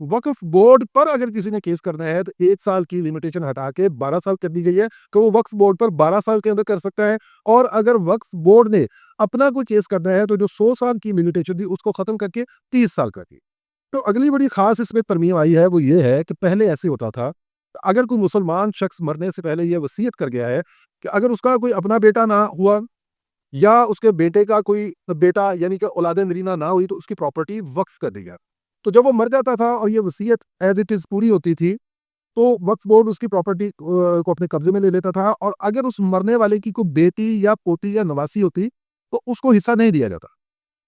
وقف بورڈ پر اگر کسی نے کیس کرنا ہے تو 1 سال کی لمیٹیشن ہٹا کے 12 سال کر دی گئی ہے کہ وہ وقف بورڈ پر 12 سال کے اندر کر سکتا ہے، اور اگر وقف بورڈ نے اپنا کوئی کیس کرنا ہے تو جو 100 سال کی لمیٹیشن تھی اس کو ختم کر کے 30 سال کر دی۔ تو اگلی بڑی خاص اس میں ترمیم آئی ہے وہ یہ ہے کہ پہلے ایسے ہوتا تھا، اگر کوئی مسلمان شخص مرنے سے پہلے یہ وصیت کر گیا ہے کہ اگر اس کا کوئی اپنا بیٹا نہ ہوا یا اس کے بیٹے کا کوئی بیٹا یعنی کہ اولاد نرینہ نہ ہوئی تو اس کی پراپرٹی وقف کر دی گیا۔ تو جب وہ مر جاتا تھا اور یہ وصیت ایز اٹ از پوری ہوتی تھی تو وقف بورڈ اس کی پراپرٹی کو اپنے قبضے میں لے لیتا تھا، اور اگر اس مرنے والے کی کوئی بیٹی یا پوتی یا نواسی ہوتی تو اس کو حصہ نہیں دیا جاتا۔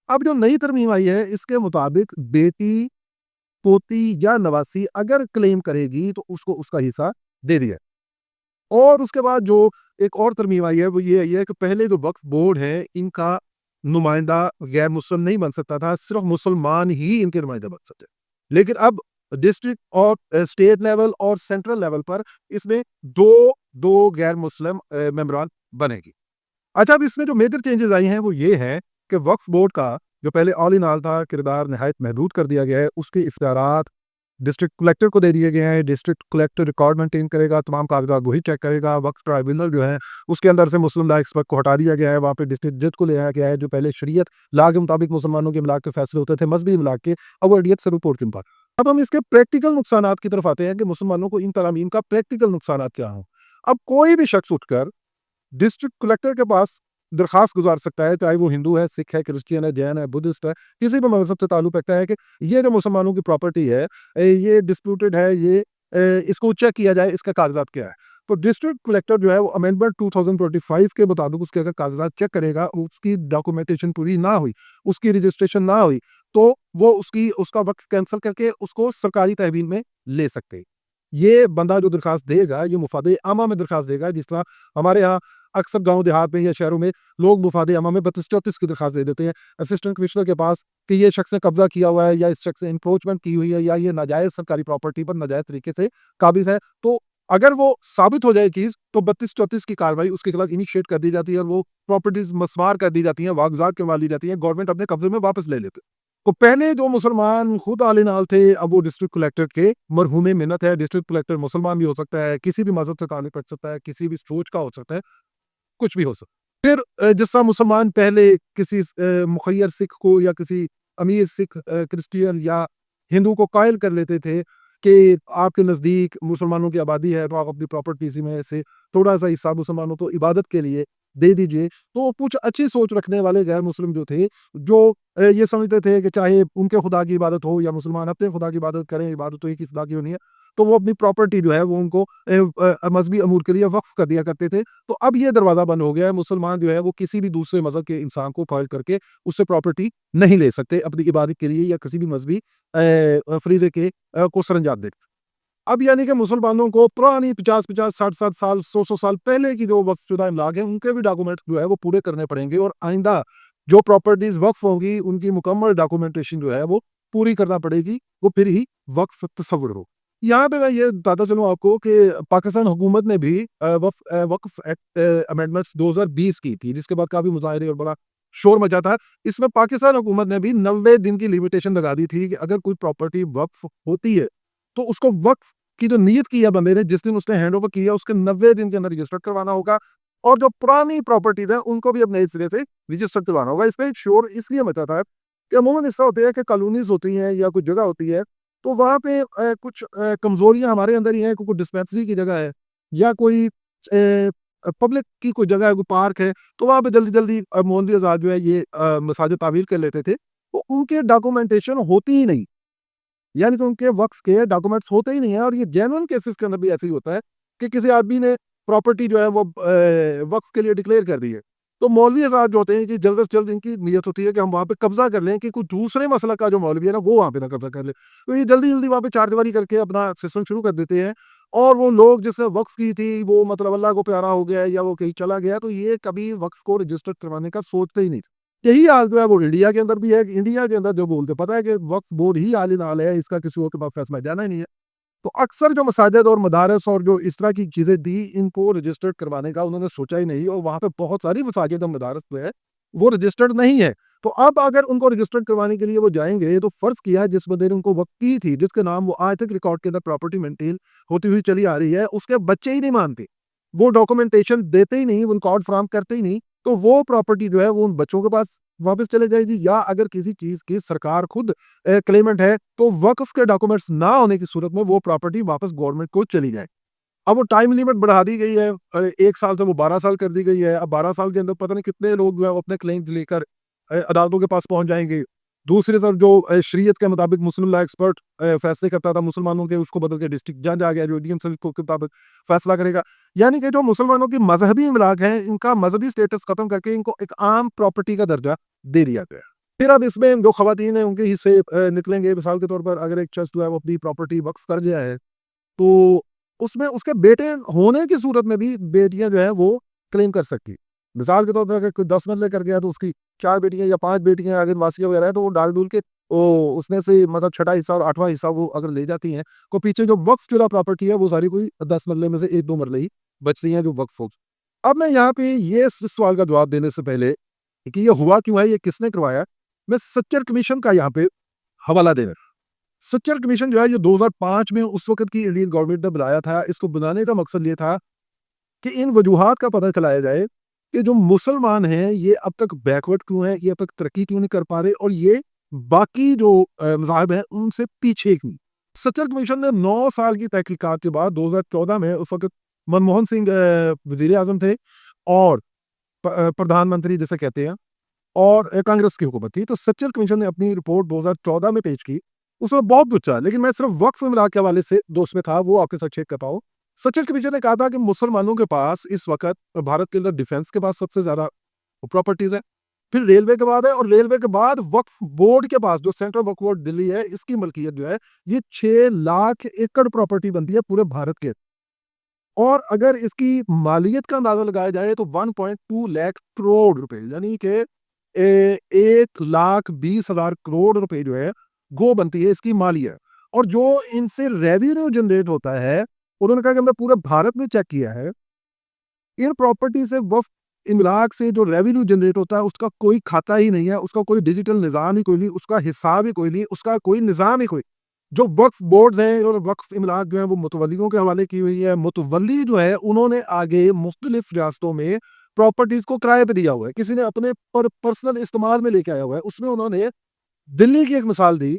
اب جو نئی ترمیم آئی ہے اس کے مطابق بیٹی، پوتی یا نواسی اگر کلیم کرے گی تو اس کو اس کا حصہ دے دیا۔ اور اس کے بعد جو ایک اور ترمیم آئی ہے وہ یہ ہے کہ پہلے جو وقف بورڈ ہے ان کا نمائندہ غیر مسلم نہیں بن سکتا تھا، صرف مسلمان ہی ان کے نمائندہ بن سکتے، لیکن اب ڈسٹرکٹ اور اسٹیٹ لیول اور سینٹرل لیول پر اس میں دو دو غیر مسلم ممبران بنے گی۔ اچھا، اب اس میں جو میجر چینجز آئی ہیں وہ یہ ہے کہ وقف بورڈ کا جو پہلے آل ان آل تھا کردار نہایت محدود کر دیا گیا ہے، اس کے اختیارات ڈسٹرکٹ کلیکٹر کو دے دیے گئے ہیں۔ ڈسٹرکٹ کلیکٹر ریکارڈ مینٹین کرے گا، تمام کاغذات وہی چیک کرے گا۔ وقف ٹرائبونل جو ہے اس کے اندر سے مسلم لا ایکسپرٹ کو ہٹا دیا گیا ہے، وہاں پہ ڈسٹرکٹ جج کو لے آیا گیا ہے جو پہلے شریعت لا کے مطابق مسلمانوں کے املاک کے فیصلے ہوتے تھے، مذہبی املاک کے، اب وہ ایڈیت سے رپورٹ کے مطابق۔ اب ہم اس کے پریکٹیکل نقصانات کی طرف آتے ہیں کہ مسلمانوں کو ان ترامیم کا پریکٹیکل نقصانات کیا ہوں۔ اب کوئی بھی شخص اٹھ کر ڈسٹرکٹ کلیکٹر کے پاس درخواست گزار سکتا ہے، چاہے وہ ہندو ہے، سکھ ہے، کرسچین ہے، جین ہے، بدھسٹ ہے، کسی بھی مذہب سے تعلق رکھتا ہے، کہ یہ جو مسلمانوں کی پراپرٹی ہے یہ ڈسپیوٹڈ ہے، یہ اس کو چیک کیا جائے، اس کے کاغذات کیا ہے۔ تو ڈسٹرکٹ کلیکٹر جو ہے وہ امینڈمنٹ 2025 کے مطابق اس کے اگر کاغذات چیک کرے گا، اس کی ڈاکومنٹیشن پوری نہ ہوئی، اس کی رجسٹریشن نہ ہوئی، تو وہ اس کا وقف کینسل کر کے اس کو سرکاری تحویل میں لے سکتے۔ یہ بندہ جو درخواست دے گا یہ مفاد عامہ میں درخواست دے گا، جس طرح ہمارے ہاں اکثر گاؤں دیہات میں یا شہروں میں لوگ مفاد عامہ میں 32-34 کی درخواست دے دیتے ہیں اسسٹنٹ کمشنر کے پاس کہ یہ شخص نے قبضہ کیا ہوا ہے، یا اس شخص نے انکروچمنٹ کی ہوئی ہے، یا یہ ناجائز سرکاری پراپرٹی پر ناجائز طریقے سے قابض ہے۔ تو اگر وہ ثابت ہو جائے چیز تو 32-34 کی کاروائی اس کے خلاف انیشیٹ کر دی جاتی ہے، اور وہ پراپرٹیز مسمار کر دی جاتی ہیں، واگزات کروا لی جاتی ہیں، گورنمنٹ اپنے قبضے میں واپس لے لیتے۔ تو پہلے جو مسلمان خود آل نال تھے اب وہ ڈسٹرکٹ کلیکٹر کے مرہون منت ہے۔ ڈسٹرکٹ کلیکٹر مسلمان بھی ہو سکتا ہے، کسی بھی مذہب سے تعلق رکھ سکتا ہے، کسی بھی سوچ کا ہو سکتا ہے، کچھ بھی ہو سکتا ہے۔ پھر جس طرح مسلمان پہلے کسی مخیر سکھ کو یا کسی امیر سکھ کرسچین یا ہندو کو قائل کر لیتے تھے کہ آپ کے نزدیک مسلمانوں کی آبادی ہے تو آپ اپنی پراپرٹیز میں سے تھوڑا سا حصہ مسلمانوں کو عبادت کے لیے دے دیجئے، تو کچھ اچھی سوچ رکھنے والے غیر مسلم جو تھے، جو یہ سمجھتے تھے کہ چاہے ان کے خدا کی عبادت ہو یا مسلمان اپنے خدا کی عبادت کریں، عبادت تو ایک ہی خدا کی ہونی ہے، تو وہ اپنی پراپرٹی جو ہے وہ ان کو مذہبی امور کے لیے وقف کر دیا کرتے تھے۔ تو اب یہ دروازہ بند ہو گیا ہے، مسلمان جو ہے وہ کسی بھی دوسرے مذہب کے انسان کو فائل کر کے اس سے پراپرٹی نہیں لے سکتے اپنی عبادت کے لیے یا کسی بھی مذہبی فریضے کے کو سر انجام دے۔ اب یعنی کہ مسلمانوں کو پرانی 50-50 60-60 سال 100 سال پہلے کی جو وقف شدہ املاک ہیں ان کے بھی ڈاکومنٹ جو ہے وہ پورے کرنے پڑیں گے، اور آئندہ جو پراپرٹیز وقف ہوں گی ان کی مکمل ڈاکومنٹیشن جو ہے وہ پوری کرنا پڑے گی، وہ پھر ہی وقف تصور ہو۔ یہاں پہ میں یہ بتاتا چلوں آپ کو کہ پاکستان حکومت نے بھی وقف ایکٹ امینڈمنٹس 2020 کی تھی، جس کے بعد کافی مظاہرے اور بڑا شور مچا تھا۔ اس میں پاکستان حکومت نے بھی 90 دن کی لمیٹیشن لگا دی تھی کہ اگر کوئی پراپرٹی وقف ہوتی ہے تو اس کو وقف کی جو نیت کی ہے بندے نے، جس دن اس نے ہینڈ اوور کیا اس کے 90 دن کے اندر رجسٹر کروانا ہوگا، اور جو پرانی پراپرٹیز ہیں ان کو بھی اب نئے سرے سے رجسٹر کروانا ہوگا۔ اس پہ ایک شور اس لیے مچا تھا کہ عموماً اس طرح ہوتا ہے کہ کالونیز ہوتی ہیں یا کوئی جگہ ہوتی ہے تو وہاں پہ کچھ کمزوریاں ہمارے اندر ہی ہیں، کوئی ڈسپینسری کی جگہ ہے یا کوئی پبلک کی کوئی جگہ ہے، کوئی پارک ہے، تو وہاں پہ جلدی جلدی مولوی آزاد جو ہے یہ مساجد تعمیر کر لیتے تھے، تو ان کے ڈاکومنٹیشن ہوتی ہی نہیں، یعنی تو ان کے وقف کے ڈاکومنٹس ہوتے ہی نہیں ہیں۔ اور یہ جینوئن کیسز کے اندر بھی ایسے ہی ہوتا ہے کہ کسی آدمی نے پراپرٹی جو ہے وہ وقف کے لیے ڈکلیئر کر دی ہے، تو مولوی آزاد جو ہوتے ہیں کہ جلد از جلد ان کی نیت ہوتی ہے کہ ہم وہاں پہ قبضہ کر لیں، کہ کوئی دوسرے مسئلہ کا جو مولوی ہے نا وہ وہاں پہ نہ قبضہ کر لے، تو یہ جلدی جلدی وہاں پہ چار دیواری کر کے اپنا سسٹم شروع کر دیتے ہیں، اور وہ لوگ جس نے وقف کی تھی وہ مطلب اللہ کو پیارا ہو گیا یا وہ کہیں چلا گیا، تو یہ کبھی وقف کو رجسٹر کروانے کا سوچتے ہی نہیں تھے۔ یہی حال جو ہے وہ انڈیا کے اندر بھی ہے، انڈیا کے اندر جو بولتے پتہ ہے کہ وقف بورڈ ہی حال نال ہے، اس کا کسی اور کے پاس فیصلہ جانا ہی نہیں ہے، تو اکثر جو مساجد اور مدارس اور جو اس طرح کی چیزیں دی ان کو رجسٹرڈ کروانے کا انہوں نے سوچا ہی نہیں، اور وہاں پہ بہت ساری مساجد اور مدارس جو ہے وہ رجسٹرڈ نہیں ہے. تو اب اگر ان کو رجسٹرڈ کروانے کے لیے وہ جائیں گے تو فرض کیا جس بندے نے ان کو وقت کی تھی, جس کے نام وہ آج تک ریکارڈ کے اندر پراپرٹی مینٹین ہوتی ہوئی چلی آ رہی ہے, اس کے بچے ہی نہیں مانتے, وہ ڈاکومنٹیشن دیتے ہی نہیں, وہ ریکارڈ فراہم کرتے ہی نہیں, تو وہ پراپرٹی جو ہے وہ ان بچوں کے پاس واپس چلے جائے گی. یا اگر کسی چیز کی سرکار خود کلیمنٹ ہے تو وقف کے ڈاکومنٹس نہ ہونے کی صورت میں وہ پراپرٹی واپس گورنمنٹ کو چلی جائے. اب وہ ٹائم لیمٹ بڑھا دی گئی ہے, 1 سال سے وہ 12 سال کر دی گئی ہے. اب 12 سال کے اندر پتہ نہیں کتنے لوگ جو ہے اپنے کلیمز لے کر عدالتوں کے پاس پہنچ جائیں گے. دوسری طرف جو شریعت کے مطابق مسلم لا ایکسپرٹ فیصلے کرتا تھا مسلمانوں کے, اس کو بدل کے ڈسٹرکٹ جج آ گیا جو انڈین سول کوڈ کے مطابق فیصلہ کرے گا. یعنی کہ جو مسلمانوں کی مذہبی املاک ہیں ان کا مذہبی سٹیٹس ختم کر کے ان کو ایک عام پراپرٹی کا درجہ دے دیا گیا. پھر اب اس میں جو خواتین ہیں ان کے حصے نکلیں گے. مثال کے طور پر اگر ایک شخص جو ہے وہ اپنی پراپرٹی وقف کر گیا ہے تو اس میں اس کے بیٹے ہونے کی صورت میں بھی بیٹیاں جو ہے وہ کلیم کر سکتی. مثال کے طور پر اگر کوئی 10 مرلے کر گیا تو اس کی 4 بیٹیاں یا 5 بیٹیاں اگر واسیہ وغیرہ ہے تو وہ ڈال ڈول کے اس میں سے مطلب 6واں حصہ اور 8واں حصہ وہ اگر لے جاتی ہیں تو پیچھے جو وقف شدہ پراپرٹی ہے وہ ساری کوئی 10 مرلے میں سے 1-2 مرلے ہی بچتی ہیں جو وقف ہو. اب میں یہاں پہ یہ اس سوال کا جواب دینے سے پہلے کہ یہ ہوا کیوں ہے, یہ کس نے کروایا, میں سچر کمیشن کا یہاں پہ حوالہ دے رہا. سچر کمیشن جو ہے یہ 2005 میں اس وقت کی انڈین گورنمنٹ نے بنایا تھا. اس کو بنانے کا مقصد یہ تھا کہ ان وجوہات کا پتہ چلایا جائے کہ جو مسلمان ہیں یہ اب تک بیکورڈ کیوں ہیں, یہ اب تک ترقی کیوں نہیں کر پا رہے, اور یہ باقی جو مذاہب ہیں ان سے پیچھے کیوں. سچر کمیشن نے 9 سال کی تحقیقات کے بعد 2014 میں, اس وقت منموہن سنگھ وزیر اعظم تھے اور پردھان منتری جسے کہتے ہیں, اور کانگریس کی حکومت تھی, تو سچر کمیشن نے اپنی رپورٹ 2014 میں پیش کی. اس میں بہت کچھ تھا لیکن میں صرف وقف املاک کے حوالے سے دوست میں تھا وہ آپ کے ساتھ شیئر کرتا ہوں. سچر کمیشن نے کہا تھا کہ مسلمانوں کے پاس اس وقت بھارت کے اندر ڈیفنس کے پاس سب سے زیادہ پراپرٹیز ہے, پھر ریلوے کے بعد ہے, اور ریلوے کے بعد وقف بورڈ کے پاس جو سینٹرل وقف بورڈ دلی ہے اس کی ملکیت جو ہے یہ 6 لاکھ ایکڑ پراپرٹی بنتی ہے پورے بھارت کے. اور اگر اس کی مالیت کا اندازہ لگایا جائے تو 1.2 لاکھ کروڑ روپے, یعنی کہ 1,20,000 کروڑ روپے جو ہے گو بنتی ہے اس کی مالیت. اور جو ان سے ریونیو جنریٹ ہوتا ہے انہوں نے کہا کہ ہم نے پورے بھارت میں چیک کیا ہے, ان پراپرٹی سے وقف املاک سے جو ریونیو جنریٹ ہوتا ہے اس کا کوئی کھاتا ہی نہیں ہے, اس کا کوئی ڈیجیٹل نظام ہی کوئی نہیں, اس کا حساب ہی کوئی نہیں, اس کا کوئی نظام ہی کوئی. جو وقف بورڈز ہیں اور وقف املاک جو ہیں وہ متولیوں کے حوالے کی ہوئی ہے. متولی جو ہے انہوں نے آگے مختلف ریاستوں میں پراپرٹیز کو کرائے پہ دیا ہوا ہے, کسی نے اپنے پرسنل استعمال میں لے کے آیا ہوا ہے. اس میں انہوں نے دلی کی ایک مثال دی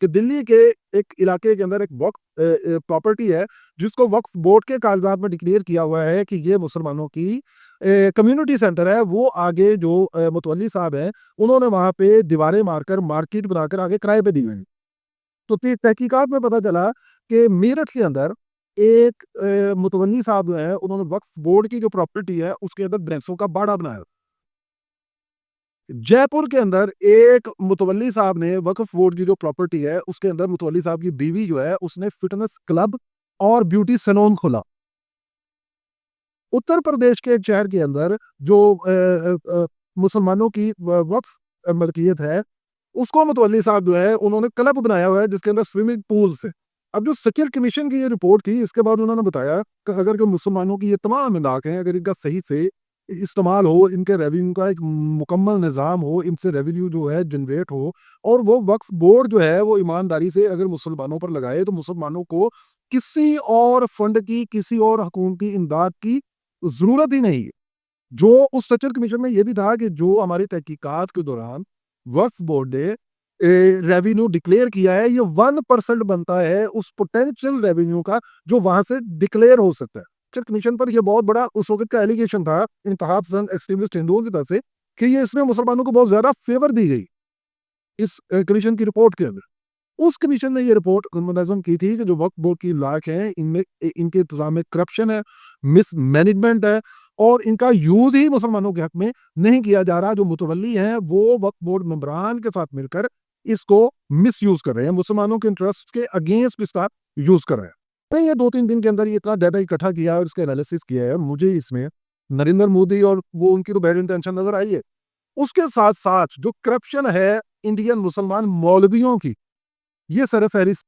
کہ دلی کے ایک علاقے کے اندر ایک وقف پراپرٹی ہے جس کو وقف بورڈ کے کاغذات میں ڈکلیئر کیا ہوا ہے کہ یہ مسلمانوں کی کمیونٹی سینٹر ہے. وہ آگے جو متولی صاحب ہیں انہوں نے وہاں پہ دیواریں مار کر مارکیٹ بنا کر آگے کرائے پہ دی ہوئے ہیں. تو تحقیقات میں پتہ چلا کہ میرٹھ کے اندر ایک متولی صاحب جو ہے انہوں نے وقف بورڈ کی جو پراپرٹی ہے اس کے اندر برینسوں کا باڑا بنایا. جے پور کے اندر ایک متولی صاحب نے وقف بورڈ کی جو پراپرٹی ہے اس کے اندر متولی صاحب کی بیوی جو ہے اس نے فٹنس کلب اور بیوٹی سیلون کھولا. اتر پردیش کے ایک شہر کے اندر جو مسلمانوں کی وقف ملکیت ہے اس کو متولی صاحب جو ہے انہوں نے کلب بنایا ہوا ہے جس کے اندر سوئمنگ پولز ہے. اب جو سچر کمیشن کی یہ رپورٹ تھی اس کے بعد انہوں نے بتایا کہ اگر کہ مسلمانوں کی یہ تمام املاک ہیں اگر ان کا صحیح سے استعمال ہو, ان کے ریونیو کا ایک مکمل نظام ہو, ان سے ریونیو جو ہے جنریٹ ہو, اور وہ وقف بورڈ جو ہے وہ ایمانداری سے اگر مسلمانوں پر لگائے تو مسلمانوں کو کسی اور فنڈ کی, کسی اور حکومتی امداد کی ضرورت ہی نہیں ہے. جو اس سچر کمیشن میں یہ بھی تھا کہ جو ہماری تحقیقات کے دوران وقف بورڈ نے ریونیو ڈکلیئر کیا ہے یہ 1% بنتا ہے اس پوٹینشیل ریونیو کا جو وہاں سے ڈکلیئر ہو سکتا ہے. سچر کمیشن پر یہ بہت بڑا اس وقت کا ایلیگیشن تھا انتہا پسند ایکسٹریمسٹ ہندوؤں کی طرف سے کہ یہ اس میں مسلمانوں کو بہت زیادہ فیور دی گئی اس کمیشن کی رپورٹ کے اندر. اس کمیشن نے یہ رپورٹ منظم کی تھی کہ جو وقف بورڈ کی املاک ہیں ان میں ان کے انتظام میں کرپشن ہے, مس مینجمنٹ ہے, اور ان کا یوز ہی مسلمانوں کے حق میں نہیں کیا جا رہا. جو متولی ہیں وہ وقف بورڈ ممبران کے ساتھ مل کر اس کو مس یوز کر رہے ہیں, مسلمانوں کے انٹرسٹ کے اگینسٹ اس کا یوز کر رہے ہیں. میں یہ 2-3 دن کے اندر یہ اتنا ڈیٹا اکٹھا کیا اور اس کا انالیسس کیا ہے, اور مجھے اس میں نریندر مودی اور وہ ان کی تو بیڈ انٹینشن نظر آئی ہے. اس کے ساتھ ساتھ جو کرپشن ہے انڈین مسلمان مولویوں کی یہ سر فہرست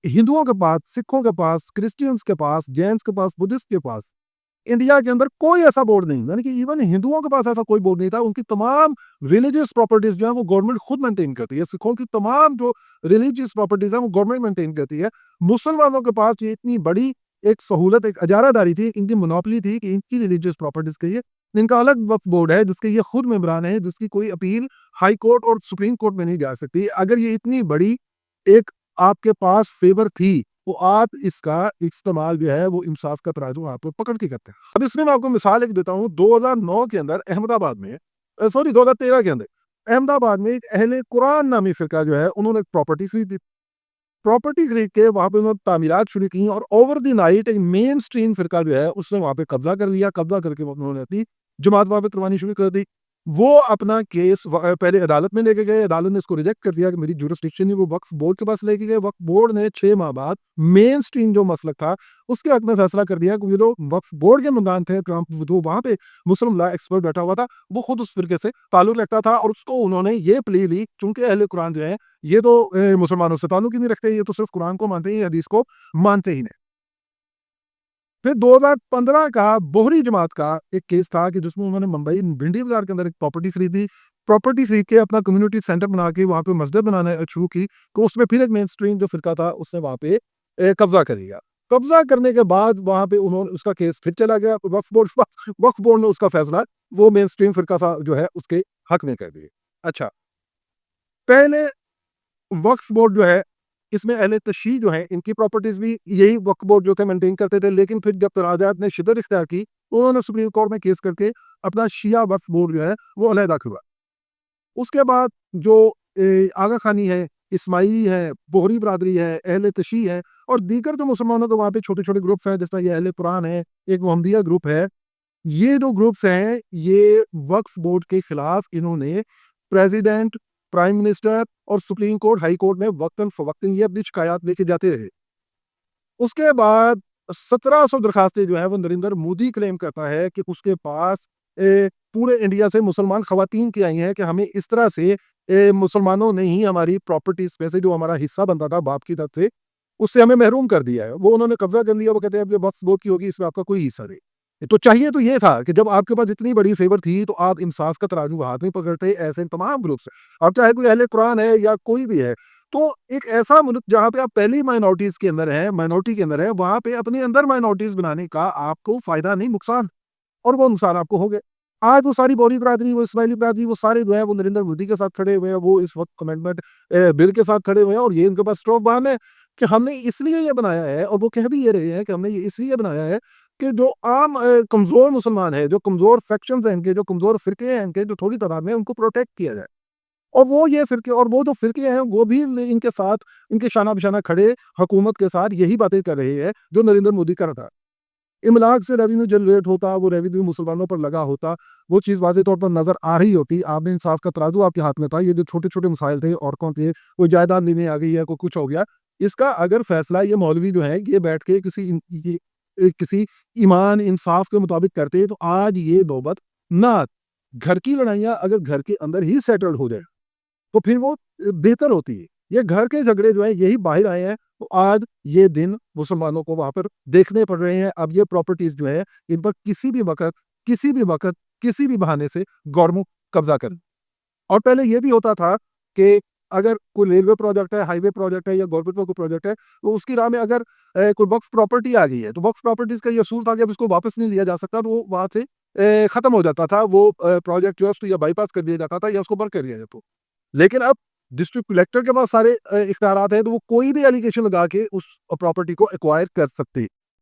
ہندوؤں کے پاس, سکھوں کے پاس, کرسچینس کے پاس, جینس کے پاس, بدھسٹ کے پاس انڈیا کے اندر کوئی ایسا بورڈ نہیں، یعنی کہ ایون ہندوؤں کے پاس ایسا کوئی بورڈ نہیں تھا. ان کی تمام ریلیجیس پراپرٹیز جو ہیں وہ گورنمنٹ خود مینٹین کرتی ہے. سکھوں کی تمام جو ریلیجیس پراپرٹیز ہیں وہ گورنمنٹ مینٹین کرتی ہے. مسلمانوں کے پاس یہ اتنی بڑی ایک سہولت، ایک اجارہ داری تھی، ان کی مونوپلی تھی کہ ان کی ریلیجیس پراپرٹیز کے لیے ان کا الگ وقف بورڈ ہے جس کے یہ خود ممبران ہیں، جس کی کوئی اپیل ہائی کورٹ اور سپریم کورٹ میں نہیں جا سکتی. اگر یہ اتنی بڑی ایک آپ کے پاس فیور تھی تو آپ اس کا استعمال جو ہے وہ انصاف کا ترازو آپ پکڑ کے کرتے ہیں. اب اس میں آپ کو مثال ایک دیتا ہوں. 2009 کے اندر احمد آباد میں، سوری 2013 کے اندر احمد آباد میں ایک اہل قرآن نامی فرقہ جو ہے انہوں نے ایک پراپرٹی خرید دی. پراپرٹی خرید کے وہاں پہ انہوں نے تعمیرات شروع کی اور اوور دی نائٹ ایک مین سٹریم فرقہ جو ہے اس نے وہاں پہ قبضہ کر لیا. قبضہ کر کے انہوں نے اپنی جماعت وہاں پہ کروانی شروع کر دی. وہ اپنا کیس پہلے عدالت میں لے کے گئے، عدالت نے اس کو ریجیکٹ کر دیا کہ میری جورسڈکشن نہیں. وہ وقف بورڈ کے پاس لے کے گئے. وقف بورڈ نے 6 ماہ بعد مین سٹریم جو مسلک تھا اس کے حق میں فیصلہ کر دیا کہ یہ جو وقف بورڈ کے ممبران تھے، جو وہاں پہ مسلم لا ایکسپرٹ بیٹھا ہوا تھا، وہ خود اس فرقے سے تعلق رکھتا تھا اور اس کو انہوں نے یہ پلی لی چونکہ اہل قرآن جو ہے یہ تو مسلمانوں سے تعلق ہی نہیں رکھتے، یہ تو صرف قرآن کو مانتے ہیں، یہ حدیث کو مانتے ہی نہیں. پھر 2015 کا بوہری جماعت کا ایک کیس تھا کہ جس میں انہوں نے ممبئی بھنڈی بازار کے اندر ایک پراپرٹی خریدی. پراپرٹی خرید کے اپنا کمیونٹی سینٹر بنا کے وہاں پہ مسجد بنانا شروع کی. تو اس میں پھر ایک مین سٹریم جو فرقہ تھا اس نے وہاں پہ قبضہ کر لیا. قبضہ کرنے کے بعد وہاں پہ انہوں نے اس کا کیس پھر چلا گیا. وقف بورڈ نے اس کا فیصلہ وہ مین سٹریم فرقہ تھا جو ہے اس کے حق میں کر دیا. اچھا، پہلے وقف بورڈ جو ہے اس میں اہل تشیع جو ہیں ان کی پراپرٹیز بھی یہی وقف بورڈ جو تھے مینٹین کرتے تھے. لیکن پھر جب تنازعات نے شدت اختیار کی انہوں نے سپریم کورٹ میں کیس کر کے اپنا شیعہ وقف بورڈ جو ہے وہ علیحدہ کروا. اس کے بعد جو آغا خانی ہے، اسماعیلی ہے، بوہری برادری ہے، اہل تشیع ہے اور دیگر جو مسلمانوں کے وہاں پہ چھوٹے چھوٹے گروپس ہیں، جیسا یہ اہل قرآن ہے، ایک محمدیہ گروپ ہے. یہ جو گروپس ہیں یہ وقف بورڈ کے خلاف انہوں نے پریزیڈنٹ، پرائم منسٹر اور سپریم کورٹ، ہائی کورٹ میں وقتاً فوقتاً یہ اپنی شکایات لے کے جاتے رہے. اس کے بعد 1700 درخواستیں جو ہیں وہ نریندر مودی کلیم کرتا ہے کہ اس کے پاس پورے انڈیا سے مسلمان خواتین کی آئی ہیں کہ ہمیں اس طرح سے مسلمانوں نے ہی ہماری پراپرٹیز میں سے جو ہمارا حصہ بنتا تھا باپ کی طرف سے اس سے ہمیں محروم کر دیا ہے. وہ انہوں نے قبضہ کر لیا. وہ کہتے ہیں اب یہ وقف بورڈ کی ہوگی، اس میں آپ کا کوئی حصہ نہیں. تو چاہیے تو یہ تھا کہ جب آپ کے پاس اتنی بڑی فیور تھی تو آپ انصاف کا ترازو ہاتھ میں پکڑتے. ایسے تمام گروپس ہیں، اب چاہے کوئی اہل قرآن ہے یا کوئی بھی ہے، تو ایک ایسا ملک جہاں پہ آپ پہلی مائنورٹیز کے اندر ہیں، مائنورٹی کے اندر ہے، وہاں پہ اپنے اندر مائنورٹیز بنانے کا آپ کو فائدہ نہیں، نقصان. اور وہ نقصان آپ کو ہو گئے. آج وہ ساری بوری برادری، وہ اسماعیلی برادری، وہ سارے جو ہے وہ نریندر مودی کے ساتھ کھڑے ہوئے ہیں. وہ اس وقت کمنٹمنٹ بل کے ساتھ کھڑے ہوئے ہیں اور یہ ان کے پاس اسٹروک بہانے ہے کہ ہم نے اس لیے یہ بنایا ہے. اور وہ کہہ بھی یہ رہے ہیں کہ ہم نے یہ اس لیے بنایا ہے کہ جو عام کمزور مسلمان ہیں، جو کمزور فیکشنز ہیں ان کے، جو کمزور فرقے ہیں ان کے، جو تھوڑی تعداد میں ان کو پروٹیکٹ کیا جائے. اور وہ یہ فرقے اور وہ جو فرقے ہیں وہ بھی ان کے ساتھ، ان کے شانہ بشانہ کھڑے حکومت کے ساتھ یہی باتیں کر رہے ہیں جو نریندر مودی کر رہا تھا. املاک سے ریونیو جنریٹ ہوتا، وہ ریونیو مسلمانوں پر لگا ہوتا، وہ چیز واضح طور پر نظر آ رہی ہوتی. آپ نے انصاف کا ترازو آپ کے ہاتھ میں تھا. یہ جو چھوٹے چھوٹے مسائل تھے، عورتوں کے کوئی جائیداد لینے آ گئی ہے، کوئی کچھ ہو گیا، اس کا اگر فیصلہ یہ مولوی جو ہے یہ بیٹھ کے کسی ایمان انصاف کے مطابق کرتے تو آج یہ نوبت نہ آتی. گھر کی لڑائیاں اگر گھر کے اندر ہی سیٹلڈ ہو جائے تو پھر وہ بہتر ہوتی ہے. یہ گھر کے جھگڑے جو ہیں یہی باہر آئے ہیں تو آج یہ دن مسلمانوں کو وہاں پر دیکھنے پڑ رہے ہیں. اب یہ پراپرٹیز جو ہے ان پر کسی بھی وقت کسی بھی بہانے سے گورنمنٹ قبضہ کر. اور پہلے یہ بھی ہوتا تھا کہ اگر کوئی ریلوے پروجیکٹ ہے، ہائی وے پروجیکٹ ہے یا گورنمنٹ کا کوئی پروجیکٹ ہے تو اس کی راہ میں اگر کوئی وقف پراپرٹی آ گئی ہے تو وقف پراپرٹیز کا یہ اصول تھا کہ اب اس کو واپس نہیں لیا جا سکتا. تو وہ وہاں سے ختم ہو جاتا تھا. وہ پروجیکٹ جو ہے اس کو یا بائی پاس کر دیا جاتا تھا یا اس کو بند کر دیا جاتا. لیکن اب ڈسٹرکٹ کلیکٹر کے پاس سارے اختیارات ہیں تو وہ کوئی بھی ایلیگیشن لگا کے اس پراپرٹی کو ایکوائر کر سکتے.